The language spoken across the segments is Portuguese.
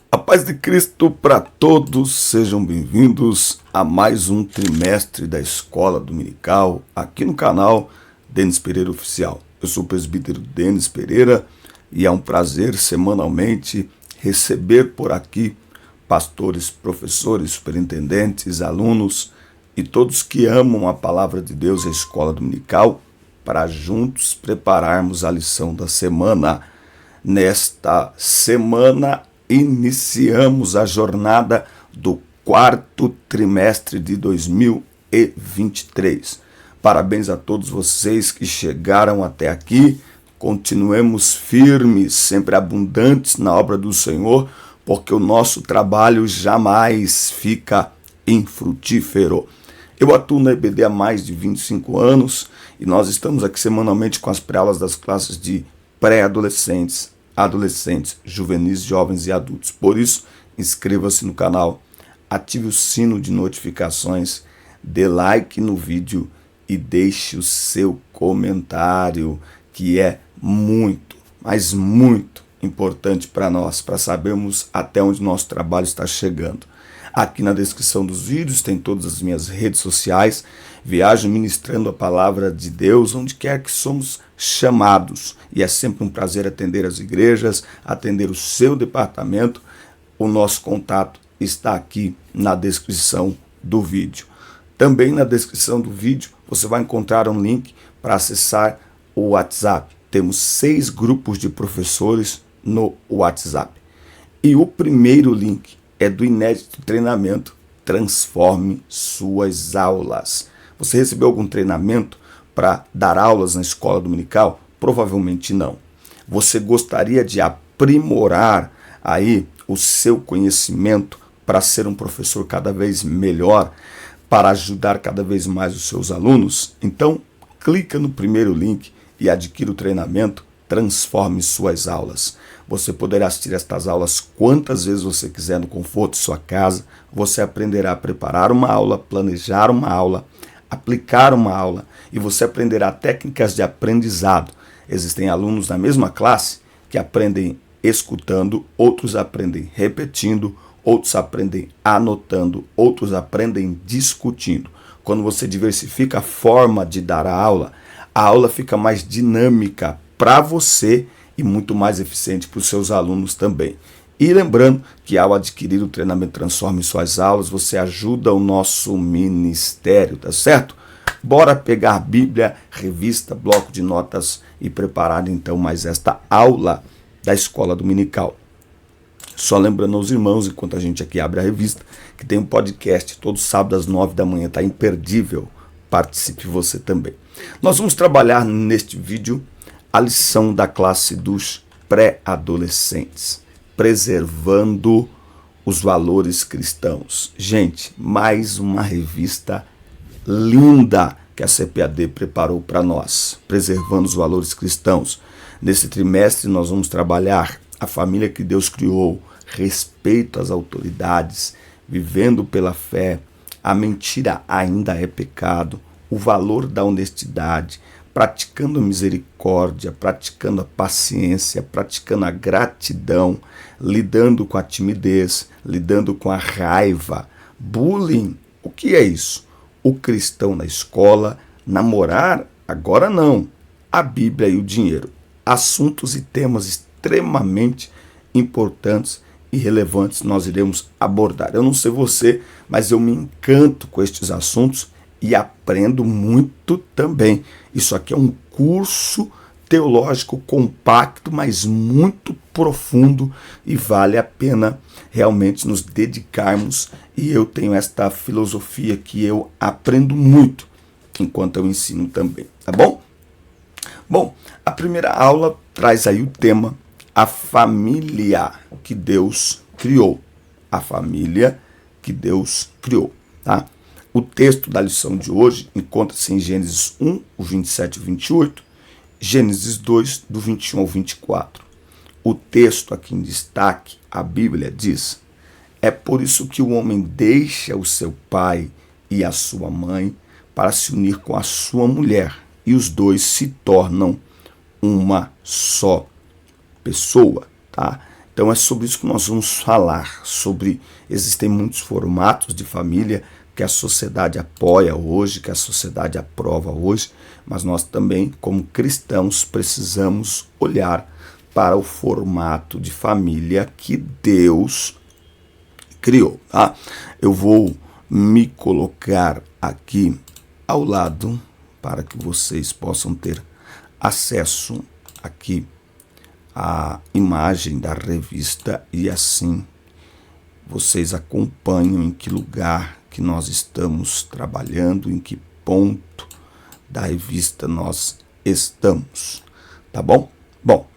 A paz de Cristo para todos, sejam bem-vindos a mais um trimestre da Escola Dominical aqui no canal Denis Pereira Oficial. Eu sou o presbítero Denis Pereira e é um prazer semanalmente receber por aqui pastores, professores, superintendentes, alunos e todos que amam a palavra de Deus e a Escola Dominical para juntos prepararmos a lição da semana. Nesta semana, iniciamos a jornada do quarto trimestre de 2023. Parabéns a todos vocês que chegaram até aqui. Continuemos firmes, sempre abundantes na obra do Senhor, porque o nosso trabalho jamais fica infrutífero. Eu atuo na EBD há mais de 25 anos e nós estamos aqui semanalmente com as pré-aulas das classes de pré-adolescentes, adolescentes, juvenis, jovens e adultos. Por isso, inscreva-se no canal, ative o sino de notificações, dê like no vídeo e deixe o seu comentário, que é muito, mas muito importante para nós, para sabermos até onde nosso trabalho está chegando. Aqui na descrição dos vídeos tem todas as minhas redes sociais. Viajo ministrando a palavra de Deus onde quer que somos chamados. E é sempre um prazer atender as igrejas, atender o seu departamento. O nosso contato está aqui na descrição do vídeo. Também na descrição do vídeo você vai encontrar um link para acessar o WhatsApp. Temos 6 grupos de professores no WhatsApp. E o primeiro link é do inédito treinamento Transforme Suas Aulas. Você recebeu algum treinamento para dar aulas na escola dominical? Provavelmente não. Você gostaria de aprimorar aí o seu conhecimento para ser um professor cada vez melhor, para ajudar cada vez mais os seus alunos? Então, clica no primeiro link e adquira o treinamento Transforme Suas Aulas. Você poderá assistir estas aulas quantas vezes você quiser no conforto de sua casa. Você aprenderá a preparar uma aula, planejar uma aula, aplicar uma aula e você aprenderá técnicas de aprendizado. Existem alunos na mesma classe que aprendem escutando, outros aprendem repetindo, outros aprendem anotando, outros aprendem discutindo. Quando você diversifica a forma de dar a aula fica mais dinâmica para você e muito mais eficiente para os seus alunos também. E lembrando que ao adquirir o treinamento Transforme Suas Aulas, você ajuda o nosso ministério, tá certo? Bora pegar Bíblia, revista, bloco de notas e preparar então mais esta aula da Escola Dominical. Só lembrando aos irmãos, enquanto a gente aqui abre a revista, que tem um podcast todo sábado às 9 da manhã, tá imperdível. Participe você também. Nós vamos trabalhar neste vídeo a lição da classe dos pré-adolescentes, preservando os valores cristãos. Gente, mais uma revista linda que a CPAD preparou para nós, preservando os valores cristãos. Nesse trimestre nós vamos trabalhar a família que Deus criou, respeito às autoridades, vivendo pela fé, a mentira ainda é pecado, o valor da honestidade, praticando a misericórdia, praticando a paciência, praticando a gratidão, lidando com a timidez, lidando com a raiva, bullying. O que é isso? O cristão na escola, namorar, agora não, a Bíblia e o dinheiro. Assuntos e temas extremamente importantes e relevantes nós iremos abordar. Eu não sei você, mas eu me encanto com estes assuntos e aprendo muito também. Isso aqui é um curso teológico compacto, mas muito profundo e vale a pena realmente nos dedicarmos. E eu tenho esta filosofia que eu aprendo muito enquanto eu ensino também, tá bom? Bom, a primeira aula traz aí o tema a família que Deus criou. A família que Deus criou, tá? O texto da lição de hoje encontra-se em Gênesis 1, o 27 e 28, Gênesis 2, do 21 ao 24. O texto aqui em destaque, a Bíblia diz: é por isso que o homem deixa o seu pai e a sua mãe para se unir com a sua mulher, e os dois se tornam uma só pessoa, tá? Então é sobre isso que nós vamos falar, existem muitos formatos de família que a sociedade apoia hoje, que a sociedade aprova hoje, mas nós também, como cristãos, precisamos olhar para o formato de família que Deus criou. Tá? Eu vou me colocar aqui ao lado para que vocês possam ter acesso aqui à imagem da revista e assim vocês acompanham em que lugar que nós estamos trabalhando, em que ponto da revista nós estamos, tá bom? Bom,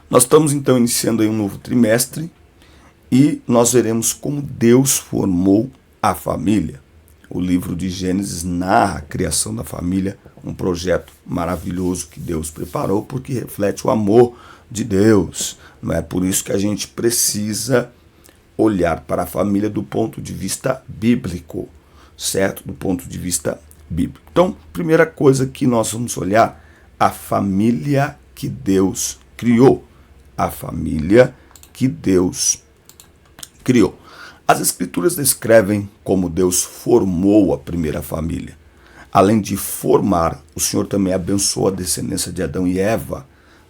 nós estamos então iniciando aí um novo trimestre e nós veremos como Deus formou a família. O livro de Gênesis narra a criação da família, um projeto maravilhoso que Deus preparou porque reflete o amor de Deus. Não é por isso que a gente precisa olhar para a família do ponto de vista bíblico, certo? Do ponto de vista bíblico. Então, primeira coisa que nós vamos olhar, a família que Deus criou. A família que Deus criou. As Escrituras descrevem como Deus formou a primeira família. Além de formar, o Senhor também abençoou a descendência de Adão e Eva.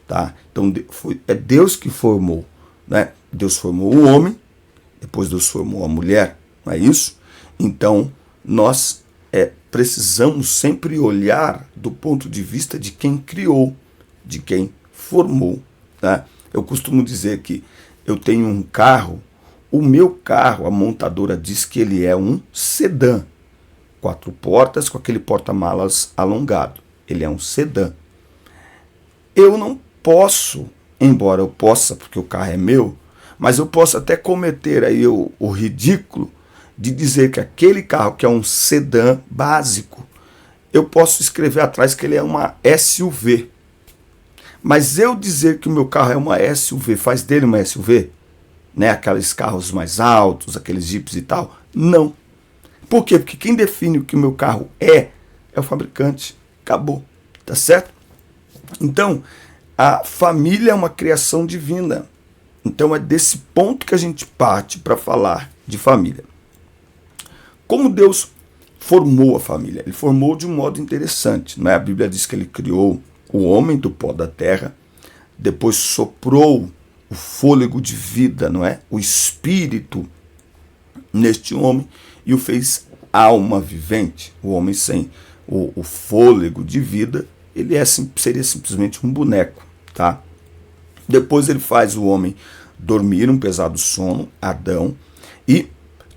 Tá? Então, é Deus que formou. Né? Deus formou o homem, depois Deus formou a mulher, não é isso? Então, nós precisamos sempre olhar do ponto de vista de quem criou, de quem formou. Tá? Eu costumo dizer que eu tenho um carro, o meu carro, a montadora diz que ele é um sedã, 4 portas com aquele porta-malas alongado. Ele é um sedã. Eu não posso, embora eu possa, porque o carro é meu, mas eu posso até cometer aí o ridículo de dizer que aquele carro que é um sedã básico, eu posso escrever atrás que ele é uma SUV. Mas eu dizer que o meu carro é uma SUV faz dele uma SUV? Né? Aqueles carros mais altos, aqueles jipes e tal? Não. Por quê? Porque quem define o que o meu carro é o fabricante. Acabou. Tá certo? Então, a família é uma criação divina. Então é desse ponto que a gente parte para falar de família. Como Deus formou a família? Ele formou de um modo interessante. Né? A Bíblia diz que ele criou o homem do pó da terra, depois soprou o fôlego de vida, não é? O espírito neste homem e o fez alma vivente. O homem sem o fôlego de vida, ele seria simplesmente um boneco, tá? Depois ele faz o homem dormir um pesado sono, Adão, e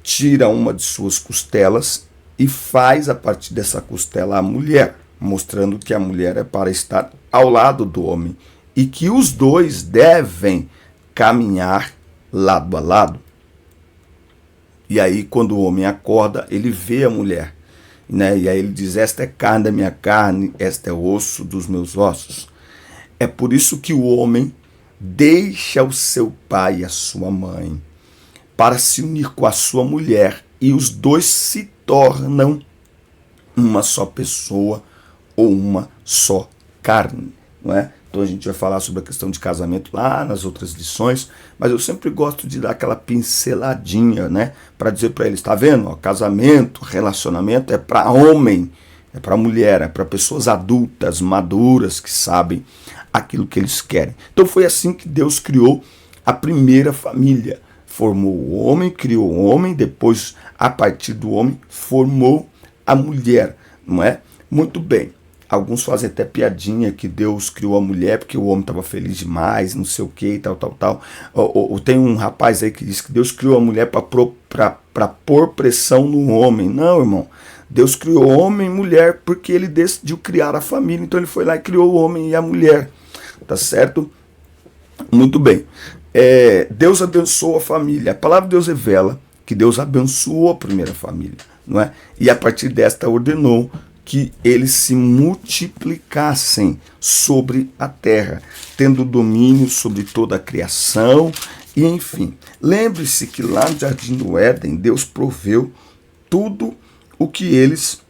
tira uma de suas costelas e faz a partir dessa costela a mulher, mostrando que a mulher é para estar ao lado do homem e que os dois devem caminhar lado a lado. E aí quando o homem acorda, ele vê a mulher, né? E aí ele diz, esta é carne da minha carne, esta é osso dos meus ossos. É por isso que o homem deixa o seu pai e a sua mãe para se unir com a sua mulher e os dois se tornam uma só pessoa ou uma só carne, não é? Então a gente vai falar sobre a questão de casamento lá nas outras lições, mas eu sempre gosto de dar aquela pinceladinha, né, para dizer para eles, tá vendo? Ó, casamento, relacionamento é para homem, é para mulher, é para pessoas adultas, maduras, que sabem aquilo que eles querem. Então foi assim que Deus criou a primeira família. Formou o homem, criou o homem, depois, a partir do homem, formou a mulher, não é? Muito bem. Alguns fazem até piadinha que Deus criou a mulher porque o homem estava feliz demais, não sei o que, tal. Tem um rapaz aí que diz que Deus criou a mulher para pôr pressão no homem. Não, irmão. Deus criou homem e mulher porque ele decidiu criar a família. Então ele foi lá e criou o homem e a mulher. Tá certo? Muito bem. Deus abençoou a família. A palavra de Deus revela que Deus abençoou a primeira família, não é? E a partir desta ordenou que eles se multiplicassem sobre a terra, tendo domínio sobre toda a criação e enfim. Lembre-se que lá no Jardim do Éden, Deus proveu tudo o que eles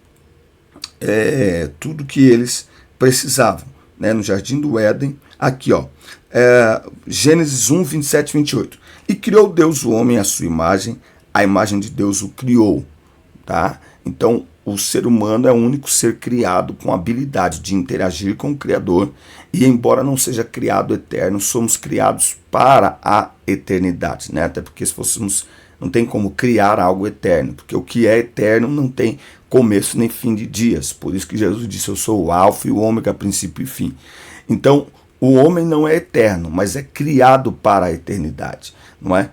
precisavam, né? No Jardim do Éden, aqui ó, Gênesis 1, 27 e 28. E criou Deus o homem à sua imagem, a imagem de Deus o criou. Tá? Então, o ser humano é o único ser criado com a habilidade de interagir com o Criador, e embora não seja criado eterno, somos criados para a eternidade, né? Até porque se fôssemos, não tem como criar algo eterno, porque o que é eterno não tem começo nem fim de dias. Por isso que Jesus disse: eu sou o alfa e o ômega, princípio e fim. Então, o homem não é eterno, mas é criado para a eternidade, não é?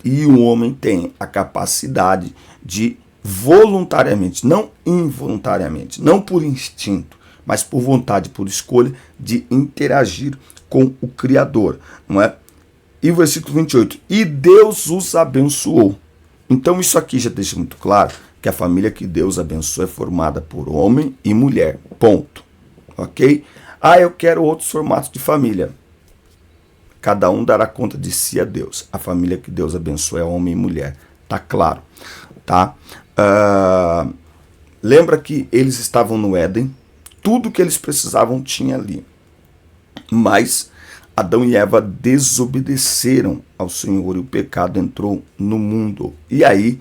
E o homem tem a capacidade de voluntariamente, não involuntariamente, não por instinto, mas por vontade, por escolha, de interagir com o Criador, não é? E o versículo 28, e Deus os abençoou. Então isso aqui já deixa muito claro que a família que Deus abençoa é formada por homem e mulher, ponto, ok? Eu quero outros formatos de família. Cada um dará conta de si a Deus. A família que Deus abençoa é homem e mulher, tá claro, tá? Lembra que eles estavam no Éden, tudo que eles precisavam tinha ali, mas Adão e Eva desobedeceram ao Senhor e o pecado entrou no mundo. E aí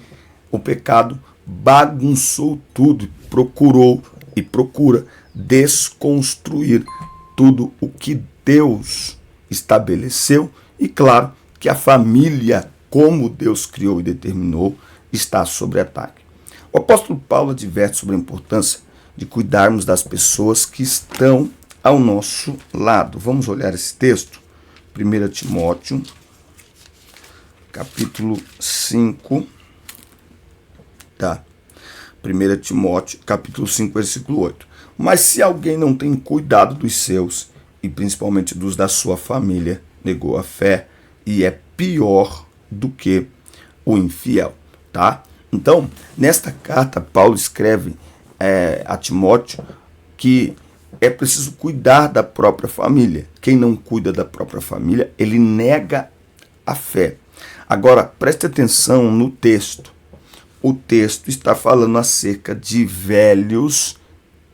o pecado bagunçou tudo, procurou e procura desconstruir tudo o que Deus estabeleceu. E claro que a família, como Deus criou e determinou, está sob ataque. O apóstolo Paulo adverte sobre a importância de cuidarmos das pessoas que estão ao nosso lado. Vamos olhar esse texto? 1 Timóteo, capítulo 5, tá? 1 Timóteo, capítulo 5, versículo 8. Mas se alguém não tem cuidado dos seus, e principalmente dos da sua família, negou a fé e é pior do que o infiel, tá? Então, nesta carta, Paulo escreve a Timóteo que é preciso cuidar da própria família. Quem não cuida da própria família, ele nega a fé. Agora, preste atenção no texto. O texto está falando acerca de velhos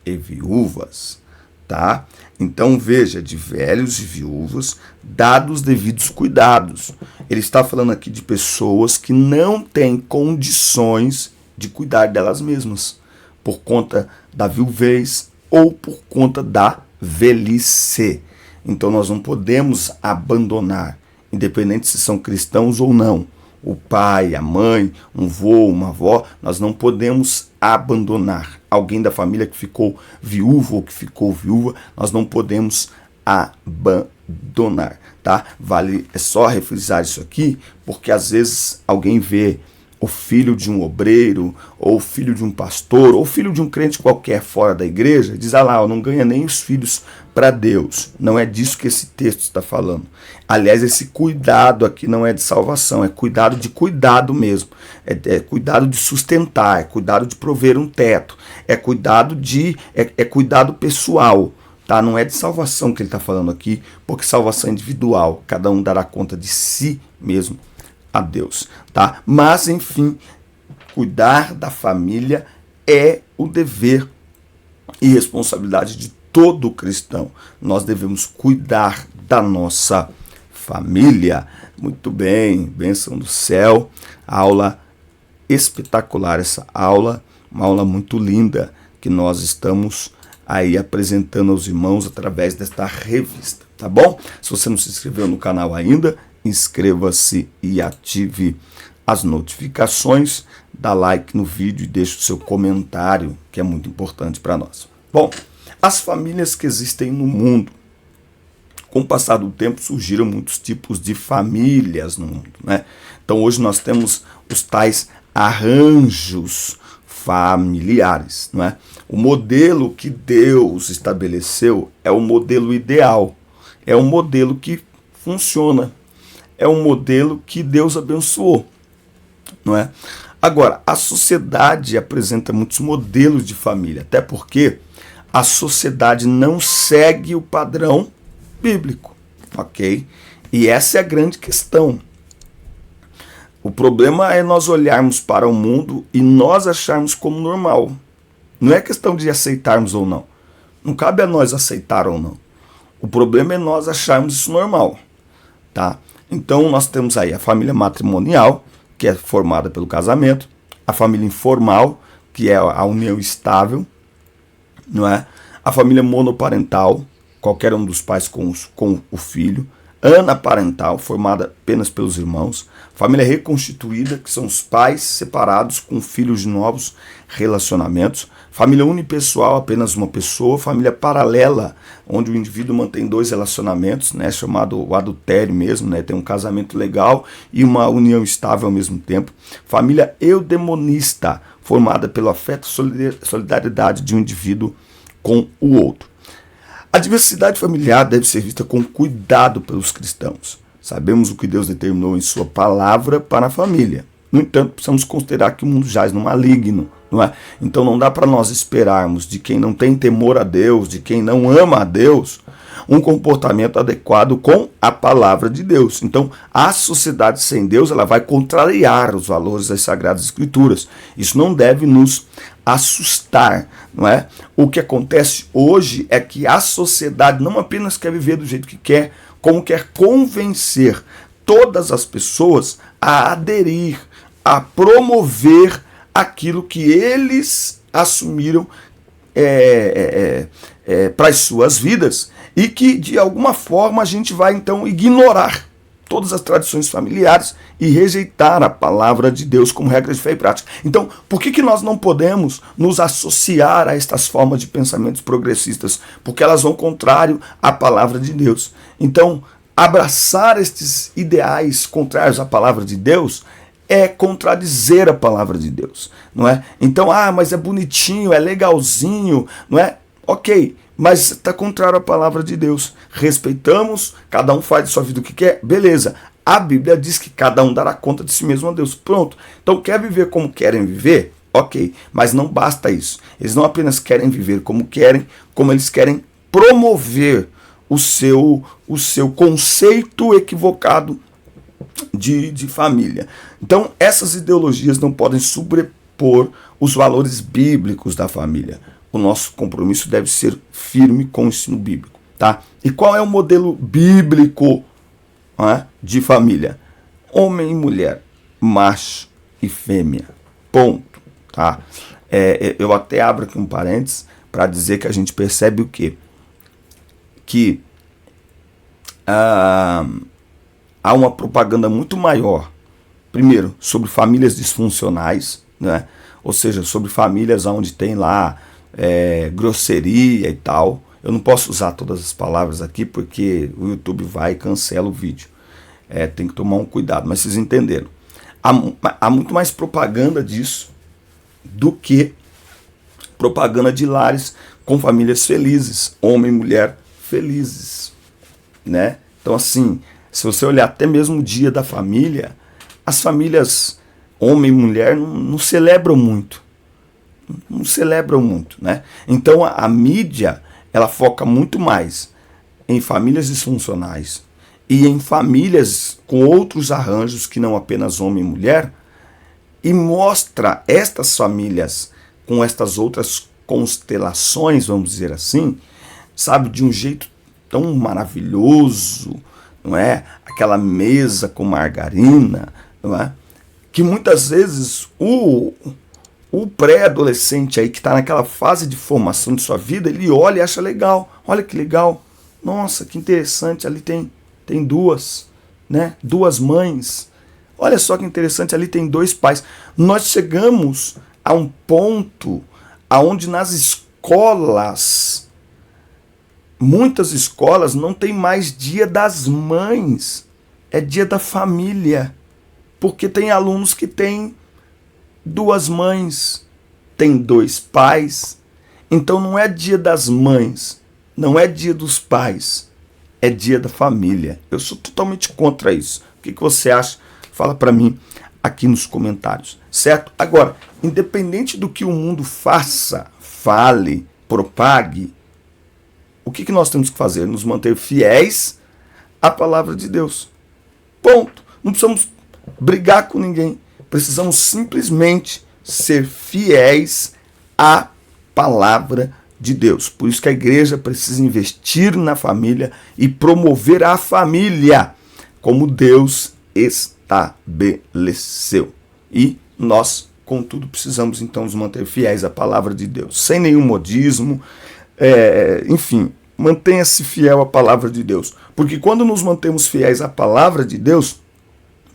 e viúvas, tá? Então veja, de velhos e viúvas, dados os devidos cuidados. Ele está falando aqui de pessoas que não têm condições de cuidar delas mesmas, por conta da viuvez ou por conta da velhice. Então nós não podemos abandonar, independente se são cristãos ou não, o pai, a mãe, um vô, uma avó, nós não podemos abandonar alguém da família que ficou viúvo ou que ficou viúva, nós não podemos abandonar, tá? É só refrisar isso aqui, porque às vezes alguém vê o filho de um obreiro, ou o filho de um pastor, ou o filho de um crente qualquer fora da igreja, e diz, eu não ganha nem os filhos para Deus. Não é disso que esse texto está falando. Aliás, esse cuidado aqui não é de salvação, é cuidado de cuidado mesmo. É cuidado de sustentar, é cuidado de prover um teto, é cuidado cuidado pessoal. Tá? Não é de salvação que ele está falando aqui, porque salvação é individual, cada um dará conta de si mesmo a Deus, tá? Mas, enfim, cuidar da família é o dever e responsabilidade de todo cristão. Nós devemos cuidar da nossa família. Muito bem, bênção do céu, aula espetacular essa aula, uma aula muito linda que nós estamos aí apresentando aos irmãos através desta revista, tá bom? Se você não se inscreveu no canal ainda, inscreva-se e ative as notificações, dá like no vídeo e deixe o seu comentário, que é muito importante para nós. Bom, as famílias que existem no mundo. Com o passar do tempo surgiram muitos tipos de famílias no mundo, né? Então hoje nós temos os tais arranjos familiares, não é? O modelo que Deus estabeleceu é o modelo ideal, é o modelo que funciona, é um modelo que Deus abençoou, não é? Agora, a sociedade apresenta muitos modelos de família, até porque a sociedade não segue o padrão bíblico, ok? E essa é a grande questão. O problema é nós olharmos para o mundo e nós acharmos como normal. Não é questão de aceitarmos ou não. Não cabe a nós aceitar ou não. O problema é nós acharmos isso normal, tá? Então nós temos aí a família matrimonial, que é formada pelo casamento, a família informal, que é a união estável, não é? A família monoparental, qualquer um dos pais com o filho, anaparental, formada apenas pelos irmãos, família reconstituída, que são os pais separados com filhos de novos relacionamentos, família unipessoal, apenas uma pessoa, família paralela, onde o indivíduo mantém dois relacionamentos, né, chamado o adultério mesmo, né, tem um casamento legal e uma união estável ao mesmo tempo, família eudemonista, formada pelo afeto e solidariedade de um indivíduo com o outro. A diversidade familiar deve ser vista com cuidado pelos cristãos. Sabemos o que Deus determinou em sua palavra para a família. No entanto, precisamos considerar que o mundo jaz no maligno, não é? Então não dá para nós esperarmos de quem não tem temor a Deus, de quem não ama a Deus, um comportamento adequado com a palavra de Deus. Então, a sociedade sem Deus, ela vai contrariar os valores das Sagradas Escrituras. Isso não deve nos assustar, não é? O que acontece hoje é que a sociedade não apenas quer viver do jeito que quer, como quer convencer todas as pessoas a aderir, a promover aquilo que eles assumiram para as suas vidas e que de alguma forma a gente vai então ignorar todas as tradições familiares e rejeitar a palavra de Deus como regra de fé e prática. Então, por que nós não podemos nos associar a estas formas de pensamentos progressistas? Porque elas vão contrário à palavra de Deus. Então, abraçar estes ideais contrários à palavra de Deus é contradizer a palavra de Deus, não é? Então, mas é bonitinho, é legalzinho, não é? Ok, mas está contrário à palavra de Deus. Respeitamos, cada um faz de sua vida o que quer, beleza. A Bíblia diz que cada um dará conta de si mesmo a Deus. Pronto. Então, quer viver como querem viver? Ok, mas não basta isso. Eles não apenas querem viver como querem, como eles querem promover o seu conceito equivocado de família. Então, essas ideologias não podem sobrepor os valores bíblicos da família. O nosso compromisso deve ser firme com o ensino bíblico, tá? E qual é o modelo bíblico, de família? Homem e mulher, macho e fêmea, ponto, tá? Eu até abro aqui um parênteses para dizer que a gente percebe o quê? Que há uma propaganda muito maior, primeiro, sobre famílias disfuncionais, né? Ou seja, sobre famílias onde tem lá grosseria e tal. Eu não posso usar todas as palavras aqui porque o YouTube vai e cancela o vídeo. Tem que tomar um cuidado, mas vocês entenderam. Há muito mais propaganda disso do que propaganda de lares com famílias felizes, homem e mulher felizes, né? Então, assim, se você olhar até mesmo o dia da família, as famílias homem e mulher não celebram muito. Não celebram muito, né? Então a mídia, ela foca muito mais em famílias disfuncionais e em famílias com outros arranjos que não apenas homem e mulher, e mostra estas famílias com estas outras constelações, vamos dizer assim, sabe, de um jeito tão maravilhoso, não é? Aquela mesa com margarina, não é? Que muitas vezes o pré-adolescente aí que está naquela fase de formação de sua vida, ele olha e acha legal. Olha que legal. Nossa, que interessante. Ali tem duas, né? Duas mães. Olha só que interessante. Ali tem dois pais. Nós chegamos a um ponto aonde nas escolas, muitas escolas não tem mais dia das mães. É dia da família. Porque tem alunos que têm duas mães, tem dois pais. Então não é dia das mães, não é dia dos pais, é dia da família. Eu sou totalmente contra isso. O que você acha? Fala para mim aqui nos comentários, certo? Agora, independente do que o mundo faça, fale, propague, o que nós temos que fazer? Nos manter fiéis à palavra de Deus. Ponto. Não precisamos brigar com ninguém. Precisamos simplesmente ser fiéis à palavra de Deus. Por isso que a igreja precisa investir na família e promover a família como Deus estabeleceu. E nós, contudo, precisamos então nos manter fiéis à palavra de Deus, sem nenhum modismo, enfim, mantenha-se fiel à palavra de Deus. Porque quando nos mantemos fiéis à palavra de Deus,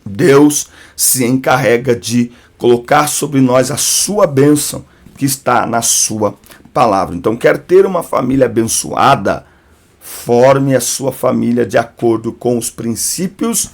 Deus se encarrega de colocar sobre nós a sua bênção que está na sua palavra. Então, quer ter uma família abençoada? Forme a sua família de acordo com os princípios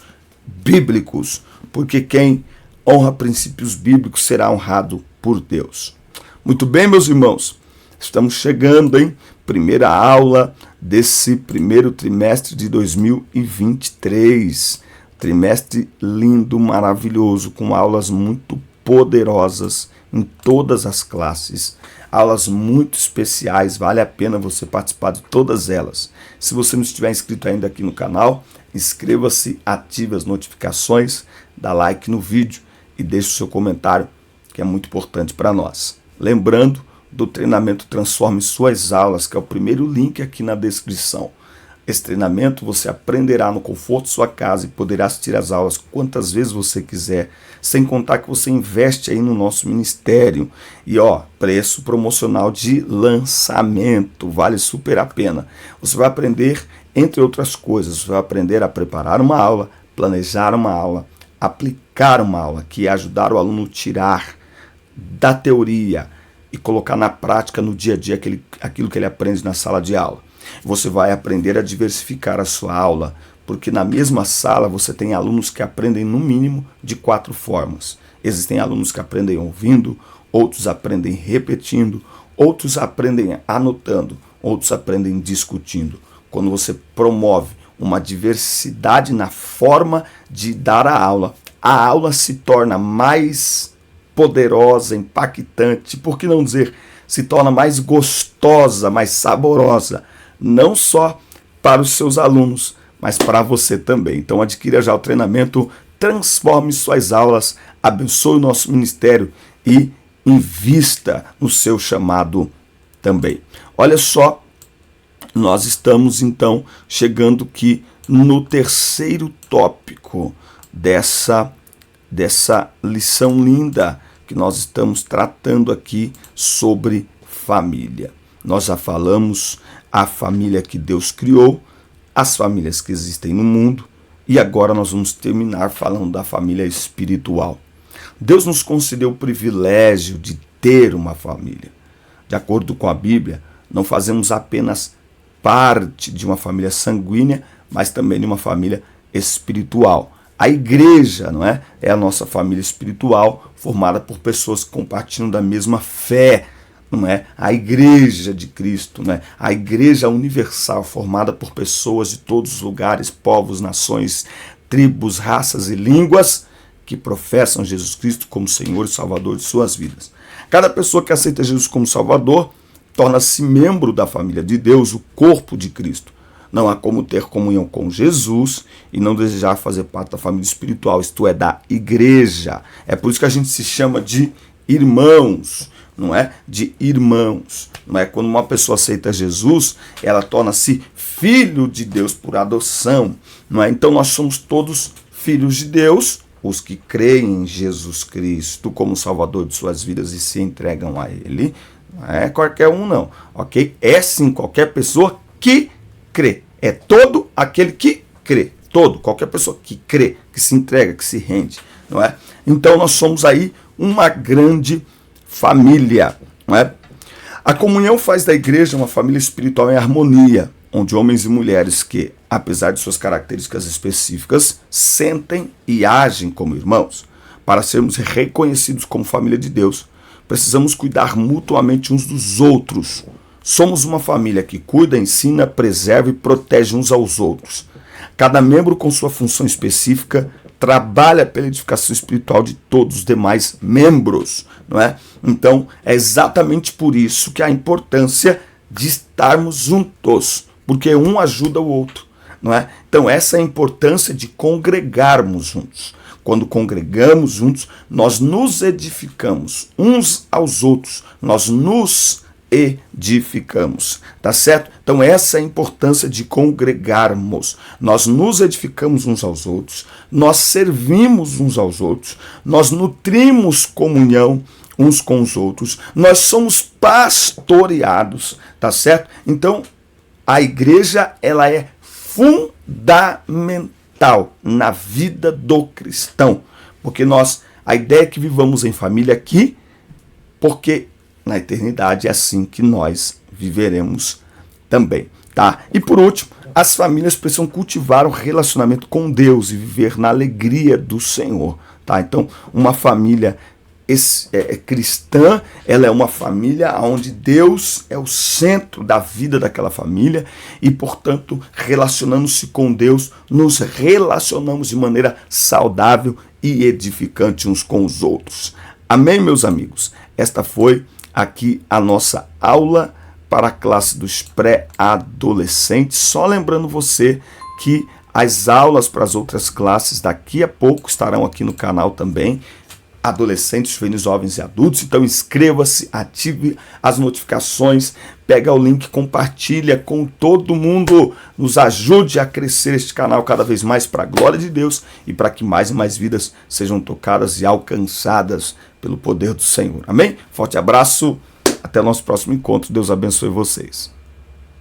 bíblicos, porque quem honra princípios bíblicos será honrado por Deus. Muito bem, meus irmãos, estamos chegando, hein? Primeira aula desse primeiro trimestre de 2023. Trimestre lindo, maravilhoso, com aulas muito poderosas em todas as classes. Aulas muito especiais, vale a pena você participar de todas elas. Se você não estiver inscrito ainda aqui no canal, inscreva-se, ative as notificações, dá like no vídeo e deixe o seu comentário, que é muito importante para nós. Lembrando do treinamento Transforme Suas Aulas, que é o primeiro link aqui na descrição. Esse treinamento você aprenderá no conforto de sua casa e poderá assistir às aulas quantas vezes você quiser, sem contar que você investe aí no nosso ministério. E preço promocional de lançamento, vale super a pena. Você vai aprender, entre outras coisas, você vai aprender a preparar uma aula, planejar uma aula, aplicar uma aula, que é ajudar o aluno a tirar da teoria e colocar na prática no dia a dia aquilo que ele aprende na sala de aula. Você vai aprender a diversificar a sua aula, porque na mesma sala você tem alunos que aprendem no mínimo de 4 formas. Existem alunos que aprendem ouvindo, outros aprendem repetindo, outros aprendem anotando, outros aprendem discutindo. Quando você promove uma diversidade na forma de dar a aula se torna mais poderosa, impactante, por que não dizer, se torna mais gostosa, mais saborosa, não só para os seus alunos, mas para você também. Então adquira já o treinamento, transforme suas aulas, abençoe o nosso ministério e invista no seu chamado também. Olha só, nós estamos então chegando aqui no terceiro tópico dessa lição linda que nós estamos tratando aqui sobre família. Nós já falamos a família que Deus criou, as famílias que existem no mundo, e agora nós vamos terminar falando da família espiritual. Deus nos concedeu o privilégio de ter uma família. De acordo com a Bíblia, não fazemos apenas parte de uma família sanguínea, mas também de uma família espiritual. A igreja, não é? É a nossa família espiritual, formada por pessoas que compartilham da mesma fé, não é? A igreja de Cristo, não é? A igreja universal, formada por pessoas de todos os lugares, povos, nações, tribos, raças e línguas, que professam Jesus Cristo como Senhor e Salvador de suas vidas. Cada pessoa que aceita Jesus como Salvador torna-se membro da família de Deus, o corpo de Cristo. Não há como ter comunhão com Jesus e não desejar fazer parte da família espiritual, isto é, da igreja. É por isso que a gente se chama de irmãos, não é? De irmãos. Não é? Quando uma pessoa aceita Jesus, ela torna-se filho de Deus por adoção. Não é? Então nós somos todos filhos de Deus, os que creem em Jesus Cristo como Salvador de suas vidas e se entregam a Ele. Não é qualquer um, não. Ok? É sim qualquer pessoa que crê. É todo aquele que crê. Qualquer pessoa que crê, que se entrega, que se rende. Não é? Então nós somos aí uma grande família. Não é? A comunhão faz da igreja uma família espiritual em harmonia, onde homens e mulheres que, apesar de suas características específicas, sentem e agem como irmãos. Para sermos reconhecidos como família de Deus, precisamos cuidar mutuamente uns dos outros. Somos uma família que cuida, ensina, preserva e protege uns aos outros. Cada membro com sua função específica trabalha pela edificação espiritual de todos os demais membros, não é? Então, é exatamente por isso que a importância de estarmos juntos, porque um ajuda o outro, não é? Então, essa é a importância de congregarmos juntos. Quando congregamos juntos, nós nos edificamos uns aos outros, nós nos edificamos, tá certo? Então essa é a importância de congregarmos. Nós nos edificamos uns aos outros, nós servimos uns aos outros, nós nutrimos comunhão uns com os outros, nós somos pastoreados, tá certo? Então a igreja, ela é fundamental na vida do cristão, porque a ideia é que vivamos em família aqui, porque na eternidade é assim que nós viveremos também, tá? E por último, as famílias precisam cultivar o relacionamento com Deus e viver na alegria do Senhor, tá? Então, uma família cristã, ela é uma família onde Deus é o centro da vida daquela família e, portanto, relacionando-se com Deus, nos relacionamos de maneira saudável e edificante uns com os outros. Amém, meus amigos? Esta foi aqui a nossa aula para a classe dos pré-adolescentes. Só lembrando você que as aulas para as outras classes daqui a pouco estarão aqui no canal também. Adolescentes, juvenis, jovens e adultos. Então inscreva-se, ative as notificações, pega o link, compartilha com todo mundo. Nos ajude a crescer este canal cada vez mais para a glória de Deus e para que mais e mais vidas sejam tocadas e alcançadas pelo poder do Senhor. Amém? Forte abraço, até o nosso próximo encontro. Deus abençoe vocês.